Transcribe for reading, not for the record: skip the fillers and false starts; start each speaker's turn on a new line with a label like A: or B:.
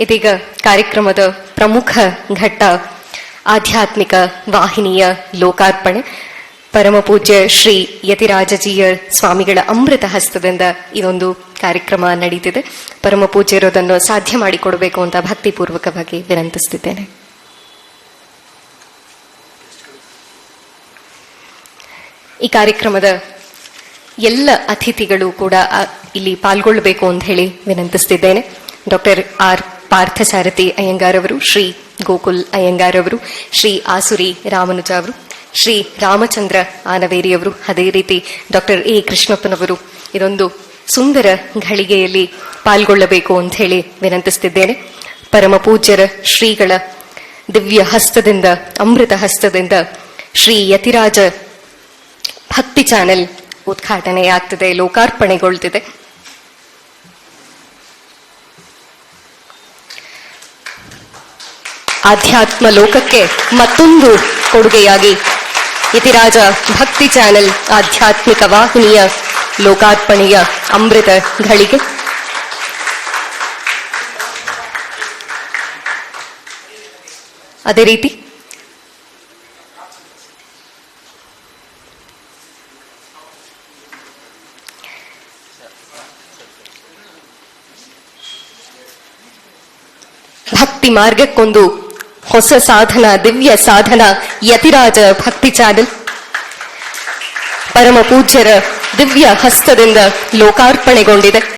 A: ಇದೀಗ ಕಾರ್ಯಕ್ರಮದ ಪ್ರಮುಖ ಘಟ್ಟ ಆಧ್ಯಾತ್ಮಿಕ ವಾಹಿನಿಯ ಲೋಕಾರ್ಪಣೆ. ಪರಮ ಪೂಜ್ಯ ಶ್ರೀ ಯತಿರಾಜಜೀಯ ಸ್ವಾಮಿಗಳ ಅಮೃತ ಹಸ್ತದಿಂದ ಇದೊಂದು ಕಾರ್ಯಕ್ರಮ ನಡೀತಿದೆ. ಪರಮ ಪೂಜ್ಯರೋದನ್ನು ಸಾಧ್ಯ ಮಾಡಿಕೊಡಬೇಕು ಅಂತ ಭಕ್ತಿಪೂರ್ವಕವಾಗಿ ವಿನಂತಿಸುತ್ತಿದ್ದೇನೆ. ಈ ಕಾರ್ಯಕ್ರಮದ ಎಲ್ಲ ಅತಿಥಿಗಳು ಕೂಡ ಇಲ್ಲಿ ಪಾಲ್ಗೊಳ್ಳಬೇಕು ಅಂತ ಹೇಳಿ ವಿನಂತಿಸುತ್ತಿದ್ದೇನೆ. ಡಾಕ್ಟರ್ ಆರ್ ಪಾರ್ಥಸಾರಥಿ ಅಯ್ಯಂಗಾರ್ ಅವರು, ಶ್ರೀ ಗೋಕುಲ್ ಅಯ್ಯಂಗಾರ್ ಅವರು, ಶ್ರೀ ಆಸುರಿ ರಾಮನುಜ ಅವರು, ಶ್ರೀ ರಾಮಚಂದ್ರ ಆನವೇರಿ ಅವರು, ಅದೇ ರೀತಿ ಡಾಕ್ಟರ್ ಎ ಕೃಷ್ಣಪ್ಪನವರು ಇದೊಂದು ಸುಂದರ ಘಳಿಗೆಯಲ್ಲಿ ಪಾಲ್ಗೊಳ್ಳಬೇಕು ಅಂತ ಹೇಳಿ ವಿನಂತಿಸುತ್ತಿದ್ದೇನೆ. ಪರಮ ಪೂಜ್ಯರ ಶ್ರೀಗಳ ದಿವ್ಯ ಹಸ್ತದಿಂದ, ಅಮೃತ ಹಸ್ತದಿಂದ ಶ್ರೀ ಯತಿರಾಜ ಭಕ್ತಿ ಚಾನೆಲ್ ಉದ್ಘಾಟನೆಯಾಗ್ತಿದೆ, ಲೋಕಾರ್ಪಣೆಗೊಳ್ತಿದೆ. ಆಧ್ಯಾತ್ಮ ಲೋಕಕ್ಕೆ ಮತ್ತೊಂದು ಕೊಡುಗೆಯಾಗಿ ಯತಿರಾಜ ಭಕ್ತಿ ಚಾನೆಲ್ ಆಧ್ಯಾತ್ಮಿಕ ವಾಹಿನಿಯ ಲೋಕಾರ್ಪಣೆಯ ಅಮೃತ ಘಳಿಗೆ. ಅದೇ ರೀತಿ ಭಕ್ತಿ ಮಾರ್ಗಕ್ಕೊಂದು ಹೊಸ ಸಾಧನ, ದಿವ್ಯ ಸಾಧನ ಯತಿರಾಜ ಭಕ್ತಿ ಚಾನೆಲ್ ಪರಮ ಪೂಜ್ಯರ ದಿವ್ಯ ಹಸ್ತದಿಂದ ಲೋಕಾರ್ಪಣೆಗೊಂಡಿದೆ.